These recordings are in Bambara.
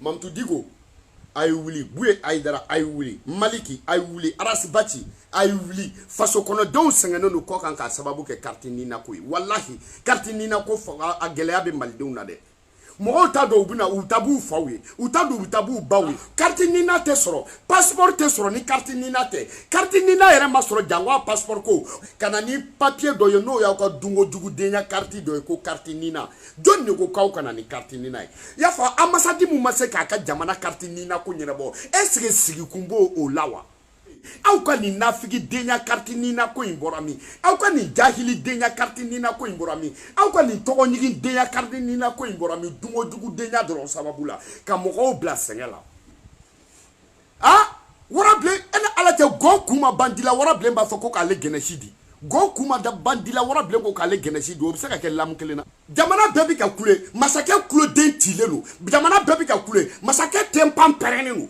Mamtou Digo ay wuli, Bouye Aïdara ay wuli, Maliki ay wuli, Arasibati ay wuli, faso kono don sengeno no ko kan ka sababu ke carte nina koy. Wallahi carte nina ko a geleya be maldenw na de. Mɔgɔw ta dɔw bɛna u ta b'u faw ye u ta don u ta b'u baw ye carte nina tɛ sɔrɔ passeport tɛ sɔrɔ ni carte nina tɛ carte nina yɛrɛ ma sɔrɔ jango passeport ko ka na ni papier dɔ ye n'o y'aw ka dunkodugudenya carte dɔ ye ko carte nina jɔn de ko k'aw ka na ni carte nina ye i y'a fɔ ambassade mun ma se k'a ka jamana carte nina ko ɲɛnabɔ est-ce que sigikun b'o o la wa aw ka nin nafigi denya carte nina ko in bɔra min aw ka nin jahili denya carte nina ko in bɔra min aw ka nin tɔgɔɲigi denya carte nina ko in bɔra min dunkojugu denya dɔrɔn sababu la ka mɔgɔw bila sɛgɛn la warabilen e ni ala cɛ gɔn kun ma bandila warabilen b'a fɔ ko k'ale gɛnɛsi di gɔn kun ma da bandila warabilen ko k'ale gɛnɛsi di o bɛ se ka kɛ lamu kelen na jamana bɛɛ bɛ ka kule masakɛ kuloden cilen don jamana bɛɛ bɛ ka kule masakɛ tɛnpan pɛrɛnnen don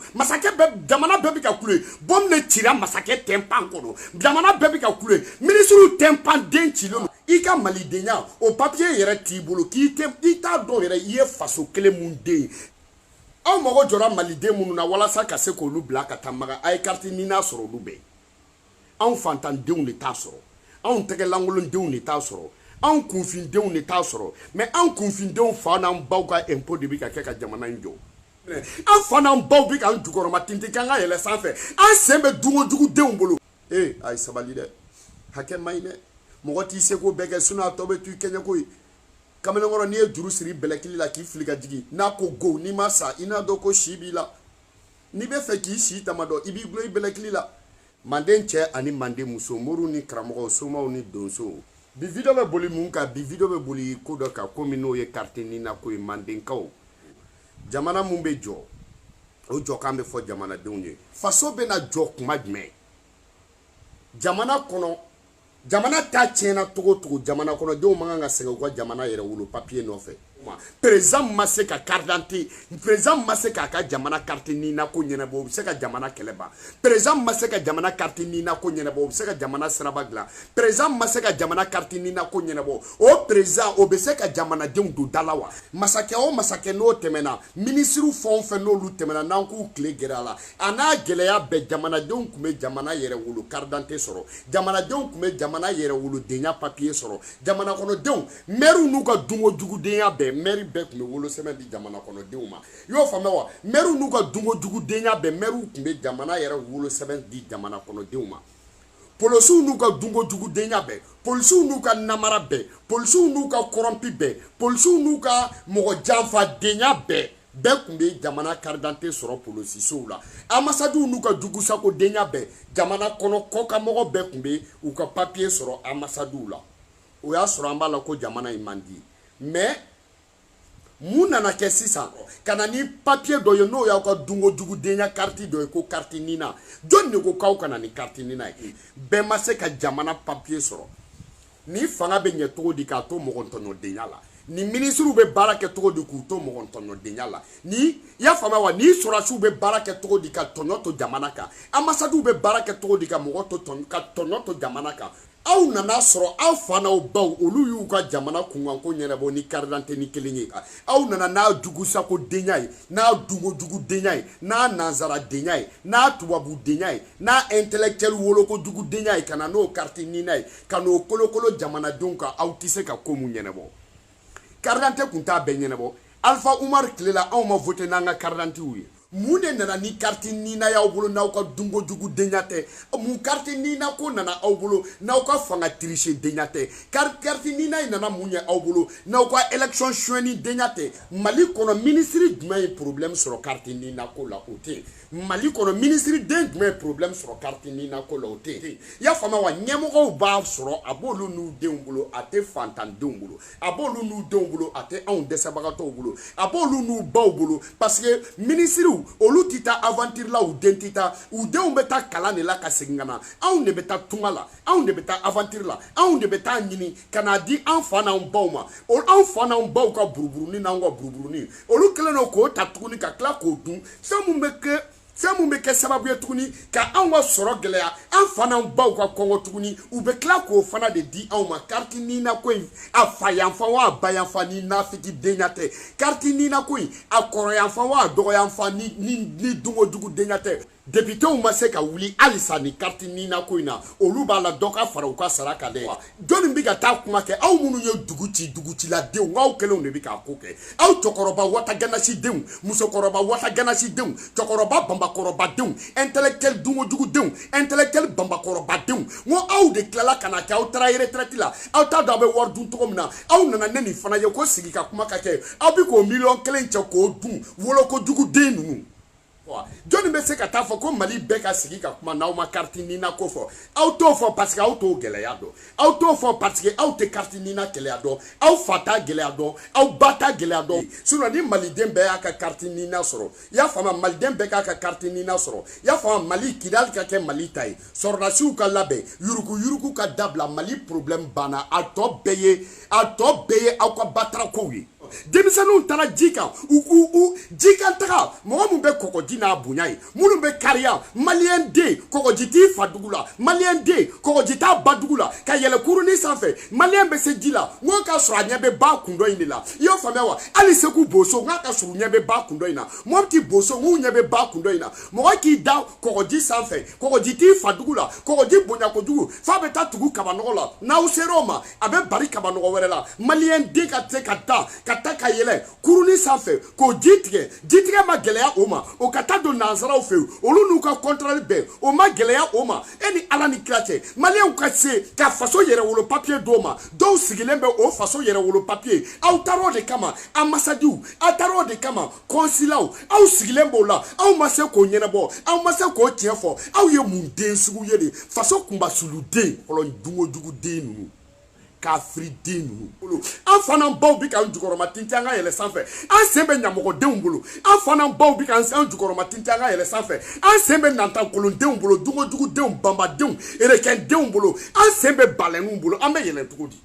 jamana bɛɛ bɛ ka kule bom ne cira masakɛ tɛnpan kɔnɔ jamana bɛɛ bɛ ka kule minisiriw tɛnpan den cilen don i ka malidenya o papiye yɛrɛ t'i bolo i t'a dɔn yɛrɛ i ye faso kelen mun den ye aw mago jɔra maliden minnu na walasa ka se k'olu bila ka taa maga a ye carte nina sɔrɔ olu bɛɛ anw fantandenw de t'a sɔrɔ anw tɛgɛlankolondenw de t'a sɔrɔ anw kunfindenw de t'a sɔrɔ mais anw kunfindenw fa n'an baw ka impôt de bɛ ka kɛ ka jamana in jɔ an fa n'an baw bɛ k'an jukɔrɔma tintin k'an ka yɛlɛ sanfɛ an sen bɛ dunkojugudenw bolo a ye sabali dɛ hakɛ man ɲi dɛ mɔgɔ t'i seko bɛɛ kɛ sinon a tɔ bɛ to i kɛɲɛko ye kamalenkɔrɔ n'i ye juru siri bɛlɛkili la k'i fili ka jigin n'a ko go n'i ma sa i n'a dɔn ko si b'i la n'i bɛ fɛ k'i si tama dɔn i b'i gulon i bɛlɛkili la manden cɛ ani manden muso moriw ni karamɔgɔw somaw ni donsow bi video bɛ boli mun kan bi video bɛ boli ko dɔ kan komi n'o ye carte nina ko ye mandenkaw jamana mun bɛ jɔ o jɔkan bɛ fɔ jamanadenw ye faso bɛna jɔ kuma jumɛn jamana kɔnɔ jamana ta tiɲɛna togo togo jamana kɔnɔdenw man kan ka sɛgɛn u ka jamana yɛrɛ wolo papier nɔfɛ président ma se ka carte d'identité président ma se k'a ka jamana carte nina ko ɲɛnabɔ o bɛ se ka jamana kɛlɛ ban président ma se ka jamana carte nina ko ɲɛnabɔ o bɛ se ka jamana siraba dilan président ma se ka jamana carte nina ko ɲɛnabɔ o président o bɛ se ka jamanadenw don da la wa masakɛ o masakɛ n'o tɛmɛna minisiriw fɛn o fɛn n'olu tɛmɛna n'an k'u tile gɛrɛ a la a n'a gɛlɛya bɛɛ jamanadenw tun bɛ jamana yɛrɛ wolo carte d'identité sɔrɔ jamanadenw tun bɛ jamana yɛrɛ wolodenya papier sɔrɔ jamana kɔnɔdenw maires n'u ka dunkodugudenya bɛɛ maire bɛɛ tun bɛ wolosɛbɛn di jamana kɔnɔdenw ma i y'o faamuya wa maires n'u ka dunkodugudenya bɛɛ maires tun bɛ jamana yɛrɛ wolosɛbɛn di jamana kɔnɔdenw ma polisiw n'u ka dunkodugudenya bɛɛ polisiw n'u ka namara bɛɛ polisiw n'u ka kɔrɔnpi bɛɛ polisiw n'u ka mɔgɔ janfadenya bɛɛ bɛɛ tun bɛ jamana carte d'identité sɔrɔ polisisow la ambassadiw n'u ka jugusakodenya bɛɛ jamana kɔnɔ kɔkanmɔgɔ bɛɛ tun bɛ u ka papier sɔrɔ ambassadiw la o y'a sɔrɔ an b'a la ko jamana in man di mais mun nana kɛ sisan ka na ni papier dɔ ye n'o y'aw ka dunkodugudenya carte dɔ ye ko carte nina jɔn de ko k'aw ka na ni carte nina ye bɛɛ ma se ka jamana papier sɔrɔ ni fanga bɛ ɲɛ cogo di k'a to mɔgɔntɔɲɔdenya la ni ministres bɛ baara kɛ cogo di k'u to mɔgɔntɔɲɔdenya la ni i y'a faamuya wa ni sɔrɔdasiw bɛ baara kɛ cogo di ka tɔɲɔ to jamana kan ambassadiw bɛ baara kɛ cogo di ka mɔgɔ to tɔɲɔ to jamana kan aw nana sɔrɔ aw fa n'aw baw olu y'u ka jamana kunkanko ɲɛnabɔ ni carte d'identité ni kelen ye aw nana n'a jugusakodenya ye n'a dunkodugudenya ye n'a nanzaradenya ye n'a tubabudenya ye n'a intellectuel wolokojugudenya ye ka na n'o carte nina ye ka n'o kolokolo jamanadenw kan aw tɛ se ka ko mun ɲɛnabɔ carte d'identité kun t'a bɛɛ ɲɛnabɔ Alpha Umar tilela anw ma voté n'an ka carte d'identité ye mun de nana ni carte nina y'aw bolo n'aw ka dunkodugudenya tɛ mun carte nina ko nana aw bolo n'aw ka fanga tricher denya tɛ carte nina in nana mun ye aw bolo n'aw ka élection suɲɛni denya tɛ Mali kɔnɔ ministre jumɛn ye problème sɔrɔ carte nina ko la o tɛ Mali kɔnɔ ministre den jumɛn ye problème sɔrɔ carte nina ko la o tɛ i y'a faamuya wa ɲɛmɔgɔw b'a sɔrɔ a b'olu n'u denw bolo a tɛ fantandenw bolo a b'olu n'u denw bolo a tɛ anw dɛsɛbagatɔw bolo a b'olu n'u baw bolo parce que ministre olu tɛ taa aventure la u den tɛ taa u denw bɛ taa kalan de la ka segin ka na anw de bɛ taa tunga la anw de bɛ taa aventure la anw de bɛ taa ɲini ka n'a di an fa n'an baw ma anw fa n'an baw ka buruburunin n'anw ka buruburunin olu kɛlen don k'o ta tuguni ka tila k'o dun fɛn mun bɛ kɛ fɛn mun bɛ kɛ sababu ye tuguni ka anw ka sɔrɔ gɛlɛya an fana baw ka kɔngɔ tuguni u bɛ tila k'o fana de di anw ma carte nina ko in a fa yanfan wa a ba yanfan ni nafiki denya tɛ carte nina ko in a kɔrɔ yanfan wa a dɔgɔ yanfan ni dungo jugu denya tɛ députés ma se ka wuli halisa ni carte nina ko in na olu b'a la dɔ ka fara u ka sara kan dɛ jɔnni bɛ ka taa kuma kɛ aw minnu ye dugutiladenw aw kelenw de bɛ k'a ko kɛ aw cɛkɔrɔba wataganasidenw musokɔrɔba wataganasidenw cɛkɔrɔba banbakɔrɔbadenw intellectuel dungojugudenw intellectuel banbakɔrɔbadenw n ko aw de tilala ka na kɛ aw taara retraite la aw t'a dɔn aw bɛ wari dun cogo min na aw nana ne nin fana ye ko sigi ka kuma ka kɛ aw bɛ k'o miliyɔn kelen cɛ k'o dun wolokojuguden ninnu jɔnni bɛ se ka taa fɔ ko mali bɛɛ ka sigi ka kuma n'aw ma carte nina ko fɔ aw t'o fɔ parce que aw t'o gɛlɛya dɔn aw t'o fɔ parce que aw tɛ carte nina gɛlɛya dɔn aw fa t'a gɛlɛya dɔn aw ba t'a gɛlɛya dɔn sinon ni maliden bɛɛ y'a ka carte nina sɔrɔ i y'a faamu maliden bɛɛ k'a ka carte nina sɔrɔ i y'a faamu mali kidali ka kɛ mali ta ye sɔrɔdasiw ka labɛn yurugu ka dabila mali problème banna a tɔ bɛɛ ye aw ka batarakow ye denmisɛnninw taara ji kan ji kan taga mɔgɔ min bɛ kɔgɔji n'a bonya ye minnu bɛ kariya maliyɛn den kɔgɔji t'i fa dugu la maliyɛn den kɔgɔji t'a ba dugu la ka yɛlɛ kurunin sanfɛ maliyɛn bɛ se ji la n ko k'a sɔrɔ a ɲɛ bɛ ba kundɔ in de la i y'o faamuya wa hali segu boso n k'a ka sɔrɔ u ɲɛ bɛ ba kundɔ in na mɔpiti boso n k'u ɲɛ bɛ ba kundɔ in na mɔgɔ k'i da kɔgɔji sanfɛ kɔgɔji t'i fa dugu la kɔgɔji bonya kojugu f'a bɛ taa tugu kabanɔgɔ la n'aw ser'o ma a bɛ bari kabanɔgɔ wɛrɛ la maliyɛn den ka se ka taa ka yɛlɛ kurunin sanfɛ k'o ji tigɛ ma gɛlɛya o ma o ka taa don nansaraw fɛ yen olu n'u ka contrôle bɛɛ o ma gɛlɛya o ma e ni ala ni kira cɛ maliyɛnw ka se ka faso yɛrɛwolo papiye d'o ma dɔw sigilen bɛ o faso yɛrɛwolo papiye aw taara o de kama ambasadiw aw taara o de kama kɔnsilaw aw sigilen b'o la aw ma se k'o ɲɛnabɔ aw ma se k'o tiɲɛ fɔ aw ye mun den sugu ye de faso kunbasuluden fɔlɔ dungojuguden ninnu kafiriden ninnu an fana baw bɛ k'an jukɔrɔma tintin an ka yɛlɛ sanfɛ an sen bɛ ɲamɔgɔdenw bolo an fana baw bɛ k'an jukɔrɔma tintin an ka yɛlɛ sanfɛ an sen bɛ nantankolondenw bolo dungojugudenw banbadenw erekɛndenw bolo an sen bɛ balɛnninw bolo an bɛ yɛlɛ cogo di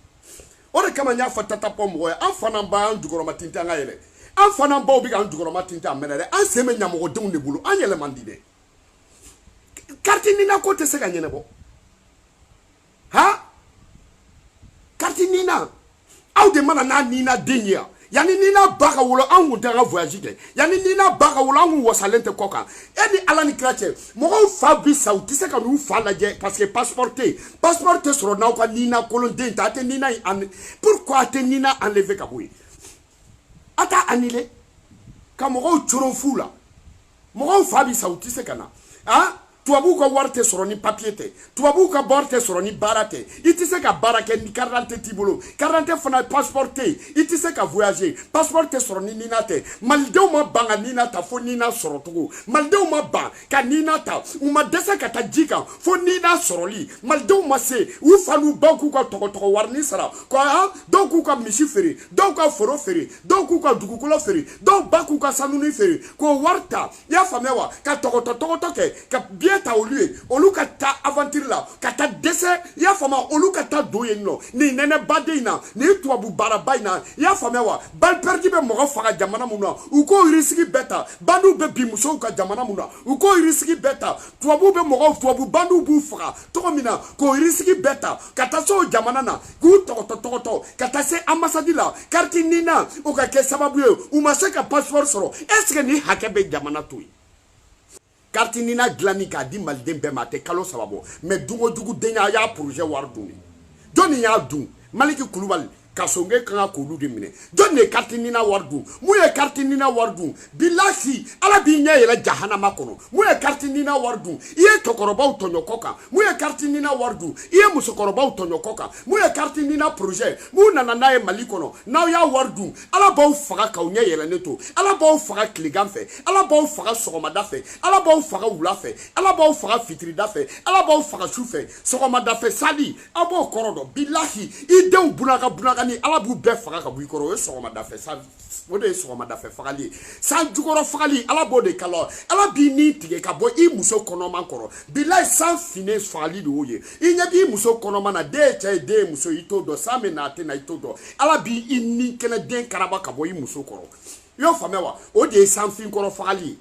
o de kama n y'a fɔ tatapɔ mɔgɔ ye an fana b'an jukɔrɔma tintin an ka yɛlɛ an fana baw bɛ k'an jukɔrɔma tintin an mɛnɛ dɛ an sen bɛ ɲamɔgɔdenw de bolo an yɛlɛ man di dɛ carte nina ko tɛ se ka ɲɛnabɔ ha carte nina aw de mana n'a nina den ye yanni nina ba ka wolo an kun tɛ ka voyage kɛ yanni nina ba ka wolo an kun wasalen tɛ kɔ kan e ni ala ni kira cɛ mɔgɔw fa bi sa u tɛ se ka n'u fa lajɛ parce que passeport tɛ sɔrɔ n'aw ka nina kolonden ta a tɛ nina pourquoi a tɛ nina enlever ka bɔ yen a t'a annulé ka mɔgɔw coron fu la mɔgɔw fa bi sa u tɛ se ka na ah tubabuw ka wari tɛ sɔrɔ ni papier tɛ tubabuw ka wari tɛ sɔrɔ ni baara tɛ i tɛ se ka baara kɛ ni carte d'identité t'i bolo carte d'identité fana passeport tɛ yen i tɛ se ka voyager passeport tɛ sɔrɔ ni nina tɛ malidenw ma ban ka nina ta fo nina sɔrɔ cogo malidenw ma ban ka nina ta u ma dɛsɛ ka taa ji kan fo nina sɔrɔli malidenw ma se u fa n'u baw k'u ka tɔgɔtɔgɔ warini sara dɔw k'u ka misi feere dɔw ka foro feere dɔw k'u ka dugukolo feere dɔw ba k'u ka sanuni feere k'o wari ta i y'a faamuya wa ka tɔgɔtɔ kɛ ka biɲɛ ta olu ye olu ka taa aventure la ka taa dɛsɛ i y'a faamuya olu ka taa don yen nɔ nin nɛnɛ baden in na nin tubabu baaraba in na i y'a faamuya wa balle perdue bɛ mɔgɔ faga jamana mun na u k'o risque bɛɛ ta bandiw bɛ bin musow ka jamana mun na u k'o risque bɛɛ ta tubabu bandiw b'u faga cogo min na k'o risque bɛɛ ta ka taa se o jamana na k'u tɔgɔtɔ ka taa se ambassade la carte nina o ka kɛ sababu ye u ma se ka passeport sɔrɔ est ce que nin hakɛ bɛ jamana to yen carte nina dilanni k'a di maliden bɛɛ ma a tɛ kalo saba bɔ mais dungojugu a y'a projet wari dun de jɔnni y'a dun Maliki Kulubali ka songe kan ka k'olu de minɛ jɔnni ye carte nina wari dun mun ye carte nina wari dun bilahi ala b'i ɲɛ yɛlɛ jahanama kɔnɔ mun ye carte nina wari dun i ye cɛkɔrɔbaw tɔɲɔ kɔ kan mun ye carte nina wari dun i ye musokɔrɔbaw tɔɲɔ kɔ kan mun ye carte nina projet mun nana n'a ye Mali kɔnɔ n'aw y'a wari dun ala b'aw faga k'aw ɲɛ yɛlɛnnen to ala b'aw faga tilegan fɛ ala b'aw faga sɔgɔmada fɛ ala b'aw faga wula fɛ ala b'aw faga fitirida fɛ ala b'aw faga su fɛ sɔgɔmada fɛ sali aw b'o kɔrɔ dɔn bilahi i denw bunaga ni ala b'u bɛɛ faga ka bɔ i kɔrɔ o ye sɔgɔmada fɛ sa o de ye sɔgɔmada fɛ fagali ye san jukɔrɔ fagali ala b'o de kala ala b'i ni tigɛ ka bɔ i muso kɔnɔma kɔrɔ bilahi san fine fagali de y'o ye i ɲɛ b'i muso kɔnɔma na den ye cɛ ye den ye muso i t'o dɔn san bɛ na a tɛ na i t'o dɔn ala b'i ni kɛnɛ den karaba ka bɔ i muso kɔrɔ i y'o faamuya wa o de ye san fin kɔrɔ fagali ye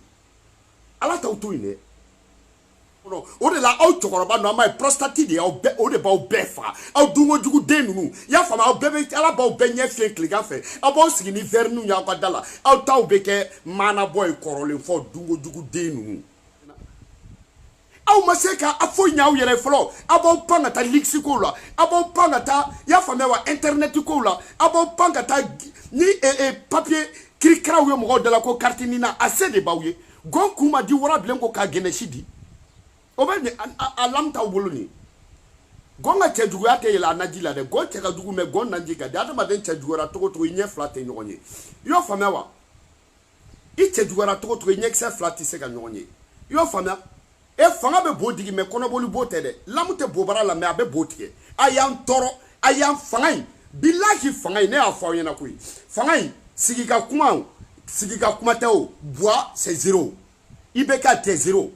ala t'aw to yen dɛ o de la aw cɛkɔrɔba n'an ma ye prostate de y'aw bɛɛ o de b'aw bɛɛ faga aw dunkojugu den ninnu i y'a faamu aw bɛɛ bɛ ala b'aw bɛɛ ɲɛ fiɲɛ tilegan fɛ aw b'aw sigi ni verre ninnu y'aw ka da la aw taw bɛ kɛ maanabɔ ye kɔrɔlen fɔ dunkojugu den ninnu aw ma se ka foyi ɲ'aw yɛrɛ fɔlɔ aw b'aw pan ka taa lixi kow la aw b'aw pan ka taa i y'a faamuya wa internet kow la aw b'aw pan ka taa ni papier kirikiraw ye mɔgɔw da la ko carte nina a se de b'aw ye gɔn kun ma di warabilen ko k'a gɛnɛsi di o bɛ a lam t'aw bolo nin gɔn ka cɛjuguya tɛ yɛlɛ a naji la dɛ gɔn cɛ ka jugu mɛ gɔn naji ka di adamaden cɛjuguyara cogo cogo i ɲɛ fila tɛ ɲɔgɔn ye i y'o faamuya wa i cɛjuguyara cogo cogo i ɲɛkisɛ fila tɛ se ka ɲɔgɔn ye i y'o faamuya e fanga bɛ bo digi mɛ kɔnɔboli bo tɛ dɛ lamu tɛ bo bara la mɛ a bɛ bo tigɛ a y'an tɔɔrɔ a y'an fanga in bilahi fanga in ne y'a fɔ aw ɲɛna koyi fanga in sigi ka kuma tɛ o bois c'est zéro i bɛ k'a tɛ zéro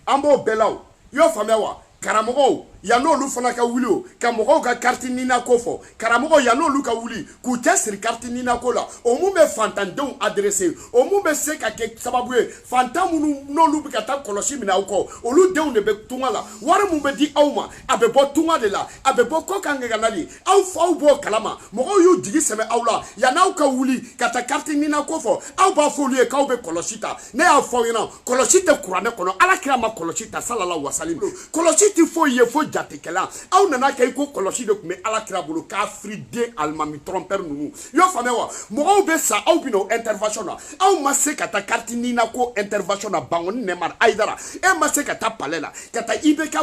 an b'o bɛɛ la o i y'o faamuya wa karamɔgɔw yan'olu fana ka wuli o ka mɔgɔw ka carte nina ko fɔ karamɔgɔw yan'olu ka wuli k'u cɛ siri carte nina ko la o mun bɛ fantandenw adressé o mun bɛ se ka kɛ sababu ye fantan minnu n'olu bɛ ka taa kɔlɔsi minɛ aw kɔ olu denw de bɛ tunga la wari mun bɛ di aw ma a bɛ bɔ tunga de la a bɛ bɔ kɔ kan ka na de aw faw b'o kalama mɔgɔw y'u jigi sɛbɛ aw la yan'aw ka wuli ka taa carte nina ko fɔ aw b'a fɔ olu ye k'aw bɛ kɔlɔsi ta ne y'a fɔ aw ɲɛna kɔlɔsi tɛ kuranɛ kɔnɔ alakira ma kɔlɔsi ta salala wasali kɔlɔsi tɛ foyi ye fo jatekɛla aw nana kɛ i ko kɔlɔsi de tun bɛ alakira bolo kafiriden alimami trɔmpɛri ninnu i y'o faamuya wa mɔgɔw bɛ sa aw bɛ na o intervention na aw ma se ka taa carte nina ko intervention na Bangoni Nɛma Ayidara e ma se ka taa palais la ka taa IBK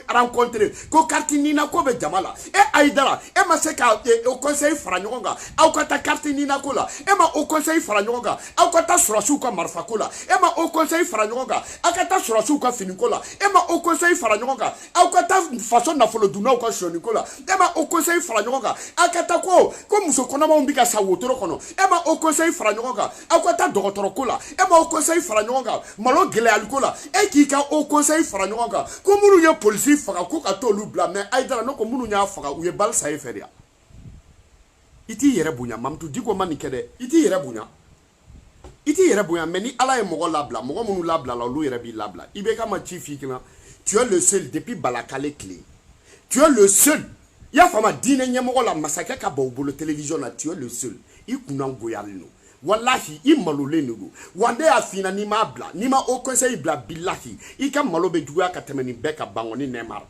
rencontrer ko carte nina ko bɛ jama la e Ayidara e ma se ka o conseil fara ɲɔgɔn kan aw ka taa carte nina ko la e ma o conseil fara ɲɔgɔn kan aw ka taa surasiw ka marifa ko la e ma o conseil fara ɲɔgɔn kan aw ka taa surasiw ka fini ko la e ma o conseil fara ɲɔgɔn kan aw ka taa faso nafolo dunnaw ka sɔni ko la e ma o conseil fara ɲɔgɔn kan aw ka taa ko muso kɔnɔmaw bɛ ka sa wotoro kɔnɔ e ma o conseil fara ɲɔgɔn kan aw ka taa dɔgɔtɔrɔ ko la e ma o conseil fara ɲɔgɔn kan malo gɛlɛyali ko la e k'i ka o conseil fara ɲɔgɔn kan ko minnu ye polisi faga ko ka t'olu bila mɛ Ayidara ne ko minnu y'a faga u ye bali sa e fɛ de ya i t'i yɛrɛ bonya Mamutu Diko ma nin kɛ dɛ i t'i yɛrɛ bonya i t'i yɛrɛ bonya mɛ ni ala ye mɔgɔ labila mɔgɔ minnu labila la olu yɛrɛ b'i labila i bɛ ka ma ci f'i kunna tu es le seul depuis Balakale tile tu es le seul i y'a faamu diinɛ ɲɛmɔgɔ la masakɛ ka bɔ u bolo télévision na tu es le seul i kunna goyalen don wallahi i malolen de don wa ne y'a f'i ɲɛna n'i m'a bila n'i ma o conseil bila bilahi i ka malo bɛ juguya ka tɛmɛ nin bɛɛ ka Bangoni Nɛma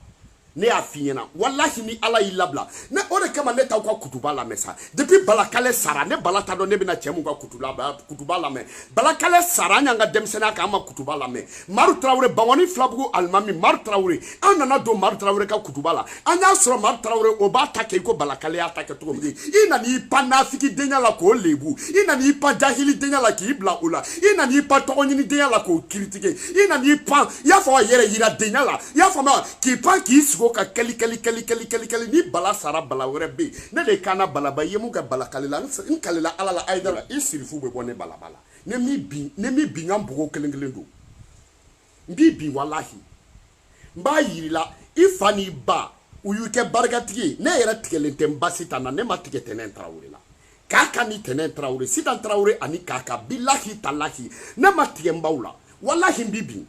ne y'a f'i ɲɛna wallahi ni ala y'i labila ne o de kama ne t'aw ka kutuba lamɛn sa depuis Balakale sara ne bala t'a dɔn ne bɛna cɛ mun ka kutuba lamɛn Balakale sara an y'an ka denmisɛnninya kɛ an ma kutuba lamɛn Maru Tarawele Bangoni filabugu alimami Maru Tarawele an nana don Maru Tarawele ka kutuba la an y'a sɔrɔ Maru Tarawele o b'a ta kɛ i ko Balakale y'a ta kɛ cogo min i nan'i pan nafigidenya la k'o lebu i nan'i pan jahilidenya la k'i bila o la i nan'i pan tɔgɔɲinidenya la k'o kiritike i nan'i pan i y'a fɔ a yɛrɛ yiradenya la i y'a faamuya k'i pan k'i sigi ka kali ni bala sara bala wɛrɛ bɛ yen ne de kana balaba ye mun kɛ Balakale la n kalela ala la Ayidara i sirifu bɛ bɔ ne balaba la ne mi bin n ka npogo kelen kelen don n b'i bin walahi n b'a yirila i fa n'i ba u y'u kɛ barikatigi ye ne yɛrɛ tigɛlen tɛ n ba Sitan na ne ma tigɛ Tɛnɛn Tarawele la Kaka ni Tɛnɛn Tarawele Sitan Tarawele ani Kaka bilahi talahi ne ma tigɛ n baw la walahi n b'i bin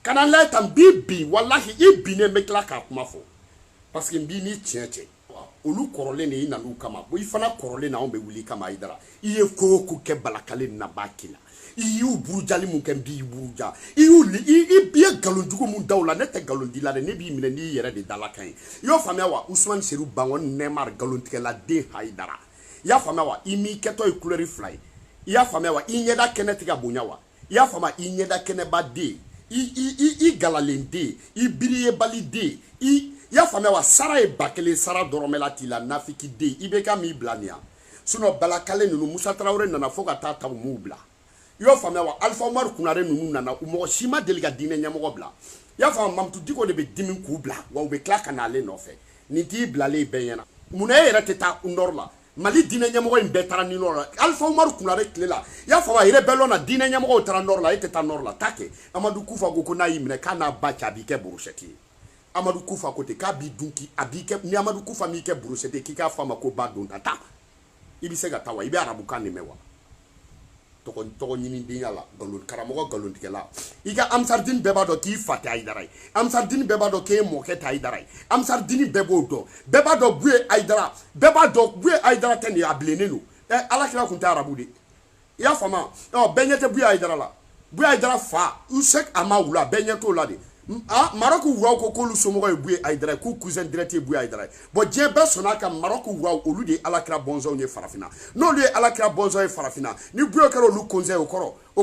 kana lɛ tan b'i bin walahi i binnen bɛ tila k'a kuma fɔ parce que n b'i ni tiɲɛ cɛ olu kɔrɔlen de i nan'u kama i fana kɔrɔlen na anw bɛ wuli kama Ayidara i ye ko o ko kɛ Balakale na b'a k'i la i y'u burujali mun kɛ n b'i buruja i ye nkalonjugu mun da u la ne tɛ nkalon di la dɛ ne b'i minɛ n'i yɛrɛ de dalakan ye i y'o faamuya wa Usumani Seru Bangoni Nɛma nkalontigɛla den Ayidara i y'a faamuya wa i m'i kɛtɔ ye couleur fila ye i y'a faamuya wa i ɲɛda kɛnɛ tɛ ka bonya wa i y'a faamuya i ɲɛda kɛnɛba den i galalen den i biri ye bali den i y'a faamuya wa sara ye 1000 sara dɔrɔmɛ t'i la nafiki den i bɛ ka m'i bila nin yan sinon Balakale ninnu Musa Tarawele nana fo ka taa ta u m'u bila i y'o faamuya wa Alifa Umaru Kunare ninnu nana u mɔgɔ si ma deli ka diinɛ ɲɛmɔgɔ bila i y'a faamu Mamutu Diko de bɛ dimi k'u bila wa u bɛ tila ka n'ale nɔfɛ nin t'i bilalen bɛɛ ɲɛna munna e yɛrɛ tɛ taa nord la Mali diinɛ ɲɛmɔgɔ in bɛɛ taara ni nord la Alifa Umaru Kunare tile la i y'a faamu rebellion na diinɛ ɲɛmɔgɔw taara nord la e tɛ taa nord la ta kɛ Amadu Kufa ko n'a y'i minɛ k'a n'a ba cɛ a b'i kɛ burushɛti ye Amadu Kufa ko ten k'a b'i dun a b'i kɛ ni Amadu Kufa m'i kɛ burushɛti ye k'i k'a fɔ a ma ko ba don ta ta i bɛ se ka taa wa i bɛ arabukan de mɛn wa tɔgɔ ɲinidenya la karamɔgɔ galontigɛla i ka Amsaridini bɛɛ b'a dɔn k'i fa tɛ Ayidara ye Amsaridini bɛɛ b'a dɔn k'e mɔkɛ tɛ Ayidara ye Amsaridini bɛɛ b'o dɔn bɛɛ b'a dɔn Buye Ayidara bɛɛ b'a dɔn Buye Ayidara tɛ nin ye a bilennen don Alakira tun tɛ arabu de i y'a faamu bɛɛ ɲɛ tɛ Buye Ayidara la Buye Ayidara fa Usek Amawula bɛɛ ɲɛ t'o la de Maroc wuraw ko k'olu somɔgɔ ye Buye Ayidara ye k'u cousin direct ye Buye Ayidara ye bon diɲɛ bɛɛ sɔnna ka Maroc wuraw olu de ye Alakira bɔnsɔnw ye farafinna n'olu ye Alakira bɔnsɔn ye farafinna ni Buye kɛra olu conseil o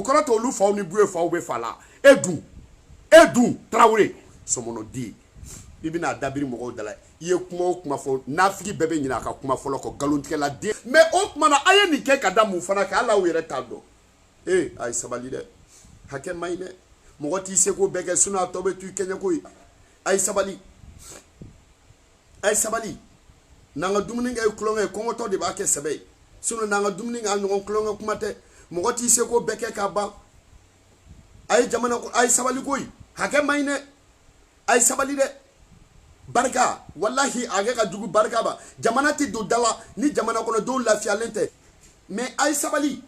kɔrɔ tɛ olu faw ni Buye faw bɛ fa la e dun Tarawele sɔmɔnɔden i bɛna dabiri mɔgɔw da la i ye kuma o kuma fɔ nafigi bɛɛ bɛ ɲinɛ a ka kuma fɔlɔ kɔ galontigɛla den mais o tuma na a ye nin kɛ ka da mun fana kan hali aw yɛrɛ t'a dɔn a ye sabali dɛ hakɛ man ɲi dɛ mɔgɔ t'i seko bɛɛ kɛ sinon a tɔ bɛ to i kɛɲɛko ye a ye sabali n'an ka dumuni kɛ kulonkɛ ye kɔngɔtɔ de b'a kɛ sɛbɛ ye sinon n'an ka dumuni kɛ a ɲɔgɔn kulonkɛ kuma tɛ mɔgɔ t'i seko bɛɛ kɛ k'a ban a ye sabali koyi hakɛ man ɲi dɛ a ye sabali dɛ barika wallahi a kɛ ka jugu barika ba jamana tɛ don da la ni jamana kɔnɔdenw lafiyalen tɛ mais a ye sabali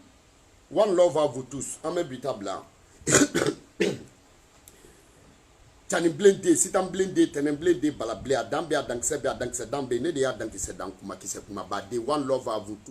one love à vous tous an bɛ bi ta bila Tani bilen de sitan bilen de tɛnɛn bilen de bala bilen a dan bɛ a dankisɛ bɛ a dankisɛ dan bɛ ne de y'a dankisɛ dan kuma kisɛ kuma ba de one love à vous tous